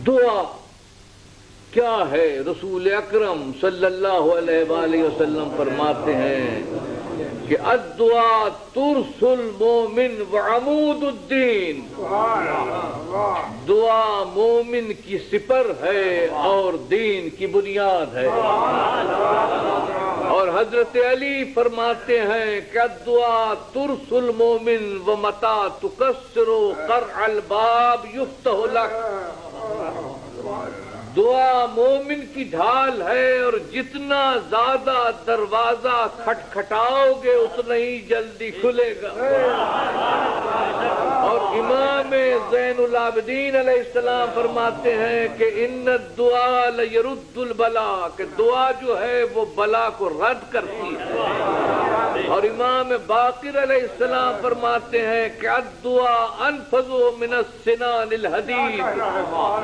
دعا کیا ہے؟ رسول اکرم صلی اللہ علیہ وآلہ وسلم فرماتے ہیں کہ الدعاء ترس المومن وعمود الدین، دعا مومن کی سپر ہے اور دین کی بنیاد ہے۔ اور حضرت علی فرماتے ہیں کہ الدعاء ترس المومن ومتى تكسر قرع الباب يفتح لك، دعا مومن کی ڈھال ہے اور جتنا زیادہ دروازہ کھٹکھٹاؤ گے اتنا ہی جلدی کھلے گا۔ اور امام زین العابدین علیہ السلام فرماتے ہیں کہ ان الدعاء لیرد البلا، کہ دعا جو ہے وہ بلا کو رد کرتی ہے۔ اور امام باقر علیہ السلام فرماتے ہیں کہ الدعاء انفذ من السنان الحدید،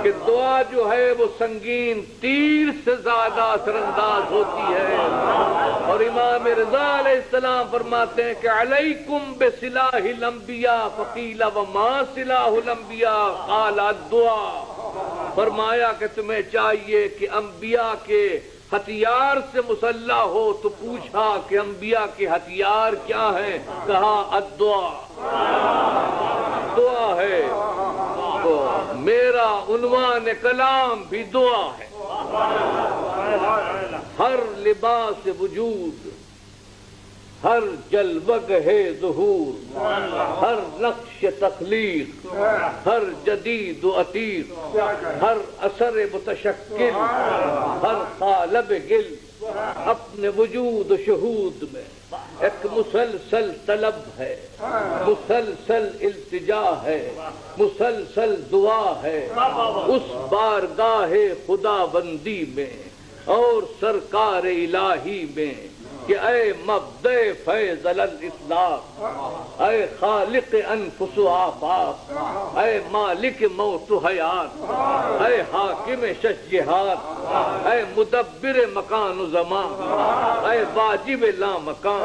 کہ دعا جو ہے وہ سنگین تیر سے زیادہ اثر انداز ہوتی ہے۔ اور امام رضا علیہ السلام فرماتے ہیں کہ علیکم بسلاح الانبیاء، فقیل وما سلاح الانبیاء قال الدعاء، فرمایا کہ تمہیں چاہیے کہ انبیاء کے ہتھیار سے مسلح ہو، تو پوچھا کہ انبیاء کے ہتھیار کیا ہیں؟ کہا الدعاء، دعا ہے۔ تو میرا عنوان کلام بھی دعا ہے۔ ہر لباس وجود، ہر جلوگہ ظہور، ہر نقش تخلیق، ہر جدید و عتیق، ہر اثر متشکل، ہر قالب گل، اپنے وجود و شہود میں ایک مسلسل طلب ہے، مسلسل التجا ہے، مسلسل دعا ہے اس بارگاہ خدا بندی میں اور سرکار الہی میں کہ اے مبدع فیض الاطلاق، اے خالق انفس و آفاق، اے مالک موت و حیات، اے حاکم شش جہات، اے مدبر مکان و زمان، اے واجب لا مکان،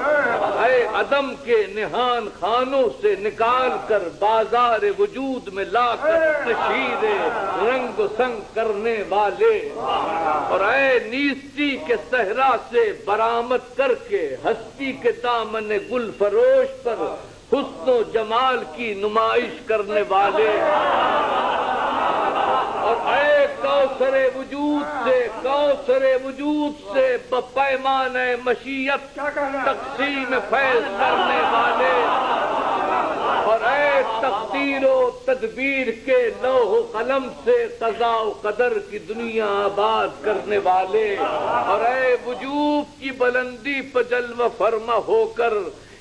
اے عدم کے نہان خانوں سے نکال کر بازار وجود میں لا کر تشہیر رنگ و سنگ کرنے والے، اور اے نیستی کے صحرا سے برآمد کر کے ہستی کے دامن گل فروش پر حسن و جمال کی نمائش کرنے والے، اور اے کوثر وجود سے بپیمانہ مشیت تقسیم فیض کرنے والے، اور اے تقدیر و تدبیر کے لوح و قلم سے قضاء و قدر کی دنیا آباد کرنے والے، اور اے وجود کی بلندی پر جلوہ فرما ہو کر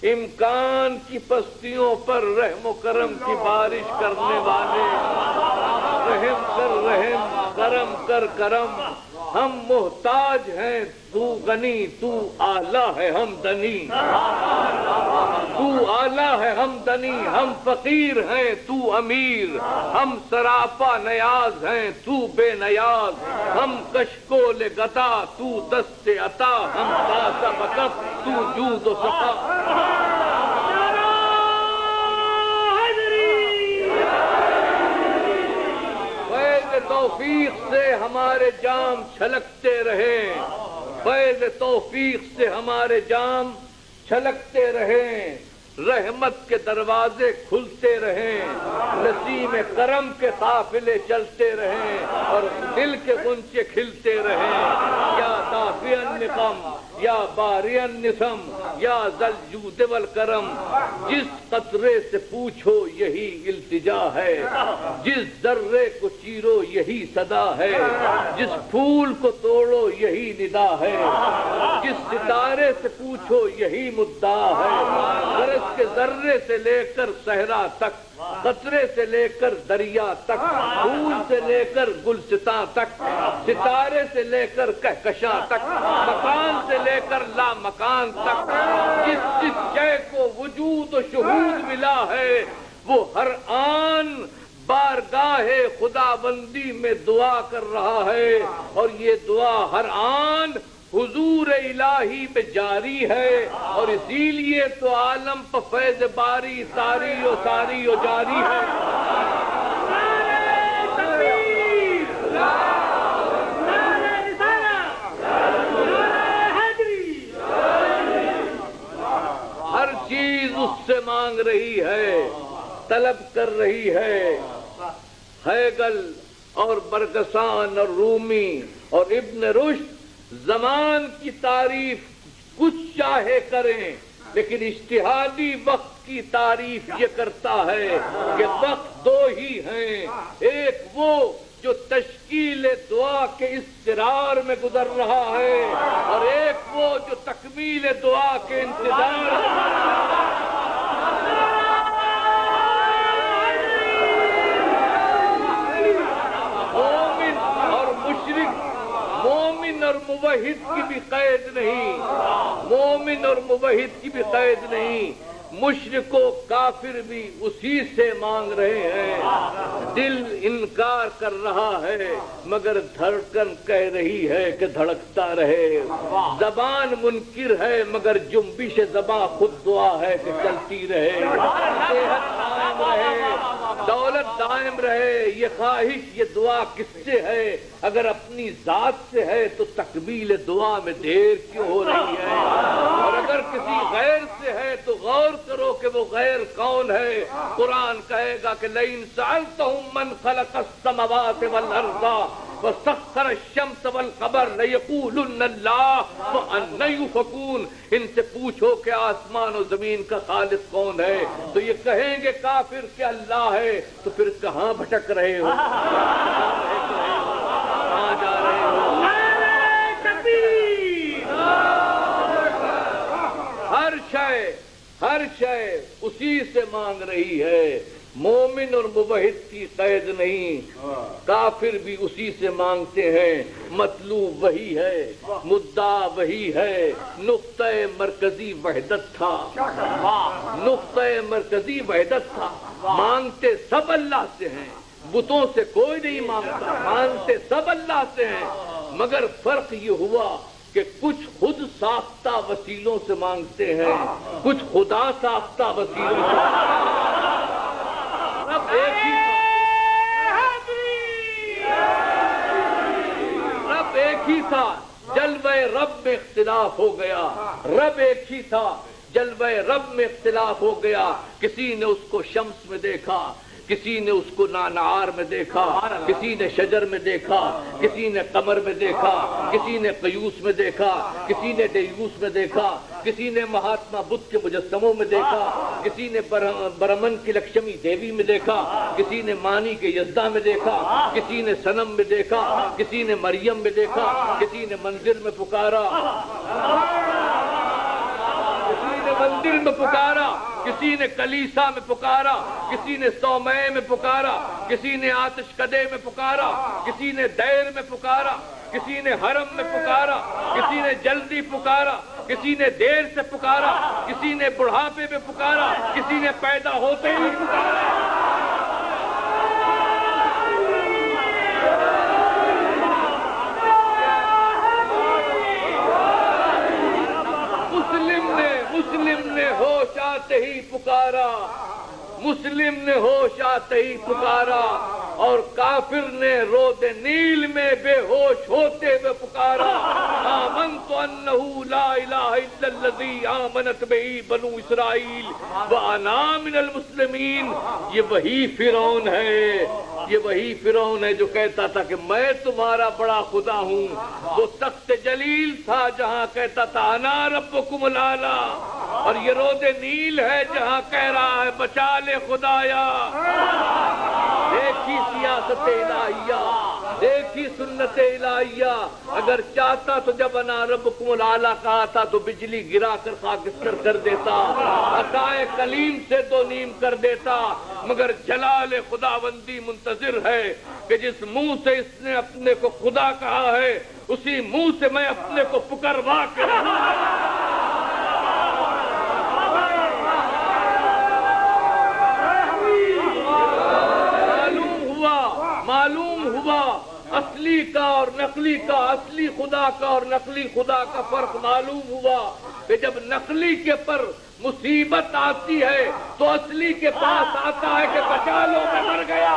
امکان کی پستیوں پر رحم و کرم کی بارش کرنے والے، رحم کر رحم، کرم کر کرم، ہم محتاج ہیں تو غنی، تو اعلیٰ ہے ہم دنی، تو اعلیٰ ہے ہم دنی، ہم فقیر ہیں تو امیر، ہم سراپا نیاز ہیں تو بے نیاز، ہم کشکول گدا تو دست عطا، ہم کاسہ بکف تو جود و سخا۔ توفیق سے ہمارے جام چھلکتے رہیں، فیض توفیق سے ہمارے جام چھلکتے رہیں، رحمت کے دروازے کھلتے رہیں، نسیم کرم کے قافلے چلتے رہیں، اور دل کے غنچے کھلتے رہیں۔ یا دافع النقم، یا باری النسم، یا ذل جود والکرم، جس قطرے سے پوچھو یہی التجا ہے، جس ذرے کو چیرو یہی صدا ہے، جس پھول کو توڑو یہی ندا ہے، جس ستارے سے پوچھو یہی مدعا ہے۔ برس کے ذرے سے لے کر صحرا تک، قطرے سے لے کر دریا تک، پھول سے لے کر گلستاں تک، ستارے سے لے کر کہکشاں تک، مکان سے لے کر لا مکان تک، جس جس شے کو وجود و شہود ملا ہے وہ ہر آن بارگاہ خدا بندی میں دعا کر رہا ہے، اور یہ دعا ہر آن حضور الہی پہ جاری ہے، اور اسی لیے تو عالم پہ فیض باری ساری و جاری ہے۔ رہی ہے، طلب کر رہی ہے۔ ہیگل اور برگسان اور رومی اور ابن رشد زمان کی تعریف کچھ چاہے کریں، لیکن اجتہادی وقت کی تعریف یہ کرتا ہے کہ وقت دو ہی ہیں، ایک وہ جو تشکیل دعا کے اضطرار میں گزر رہا ہے، اور ایک وہ جو تکمیل دعا کے انتظار میں۔ مومن اور موحد کی بھی قید نہیں، مومن اور موحد کی بھی قید نہیں، مشرک و کافر بھی اسی سے مانگ رہے ہیں۔ دل انکار کر رہا ہے مگر دھڑکن کہہ رہی ہے کہ دھڑکتا رہے، زبان منکر ہے مگر جنبش زباں خود دعا ہے کہ چلتی رہے، صحت قائم رہے، دولت دائم رہے، یہ خواہش یہ دعا کس سے ہے؟ اگر اپنی ذات سے ہے تو تکمیل دعا میں دیر کیوں ہو رہی ہے؟ اور اگر کسی غیر سے ہے تو غور کرو کہ وہ غیر کون ہے۔ قرآن کہے گا کہ لئن سألتهم من خلق السماوات والارض وسخر الشمس والقمر لیقولن اللہ فأنی یؤفکون، ان سے پوچھو کہ آسمان و زمین کا خالق کون ہے تو یہ کہیں گے کافر کہ اللہ ہے، تو پھر کہاں بھٹک رہے ہو، کہاں جا رہے ہو؟ ہر شے اسی سے مانگ رہی ہے، مومن اور موحد کی قید نہیں، کافر بھی اسی سے مانگتے ہیں، مطلوب وہی ہے، مدعا وہی ہے، نقطہ مرکزی وحدت تھا، نقطہ مرکزی وحدت تھا، مانگتے سب اللہ سے ہیں، بتوں سے کوئی نہیں مانگتا، مانگتے سب اللہ سے ہیں، مگر فرق یہ ہوا کہ کچھ خود ساختہ وسیلوں سے مانگتے ہیں، کچھ خدا ساختہ وسیلوں سے۔ رب ایک ہی تھا، رب ایک ہی تھا، جلوہ رب میں اختلاف ہو گیا، رب ایک ہی تھا، جلوہ رب میں اختلاف ہو گیا، کسی نے اس کو شمس میں دیکھا، کسی نے اس کو نانعار میں دیکھا، کسی نے شجر میں دیکھا، کسی نے قمر میں دیکھا، کسی نے قیوس میں دیکھا، کسی نے دیوس میں دیکھا، کسی نے مہاتما بدھ کے مجسموں میں دیکھا، کسی نے برہمن کی لکشمی دیوی میں دیکھا، کسی نے مانی کے یزدا میں دیکھا، کسی نے صنم میں دیکھا، کسی نے مریم میں دیکھا، کسی نے منزل میں پکارا، کسی نے مندر میں پکارا، کسی نے کلیسا میں پکارا، کسی نے صومعے میں پکارا، کسی نے آتش کدے میں پکارا، کسی نے دیر میں پکارا، کسی نے حرم میں پکارا، کسی نے جلدی پکارا، کسی نے دیر سے پکارا، کسی نے بڑھاپے میں پکارا، کسی نے پیدا ہوتے ہی پکارا۔ مسلم نے ہوش آتے ہی پکارا، مسلم نے ہوش آتے ہی پکارا، اور کافر نے رود نیل میں بے ہوش ہوتے ہوئے پکارا، آمنت انہ لا الہ الا الذی آمنت بہ بنو اسرائیل وانا من المسلمین۔ یہ وہی فرعون ہے، یہ وہی فرعون ہے جو کہتا تھا کہ میں تمہارا بڑا خدا ہوں، وہ تخت جلیل تھا جہاں کہتا تھا انا ربکم الاعلی، اور یہ رود نیل ہے جہاں کہہ رہا ہے بچا لے خدایا۔ دیکھی سیاست الہیہ، دیکھی سنت الہیہ، اگر چاہتا تو جب انا ربکم الاعلی کہا تھا تو بجلی گرا کر خاکستر کر دیتا، عطائے کلیم سے دو نیم کر دیتا، مگر جلال خداوندی منتظر ہے کہ جس منہ سے اس نے اپنے کو خدا کہا ہے اسی منہ سے میں اپنے کو پکروا کے معلوم ہوا اصلی کا اور نقلی کا، اصلی خدا کا اور نقلی خدا کا فرق معلوم ہوا کہ جب نقلی کے پر مصیبت آتی ہے تو اصلی کے پاس آتا ہے کہ بچا لو میں مر گیا۔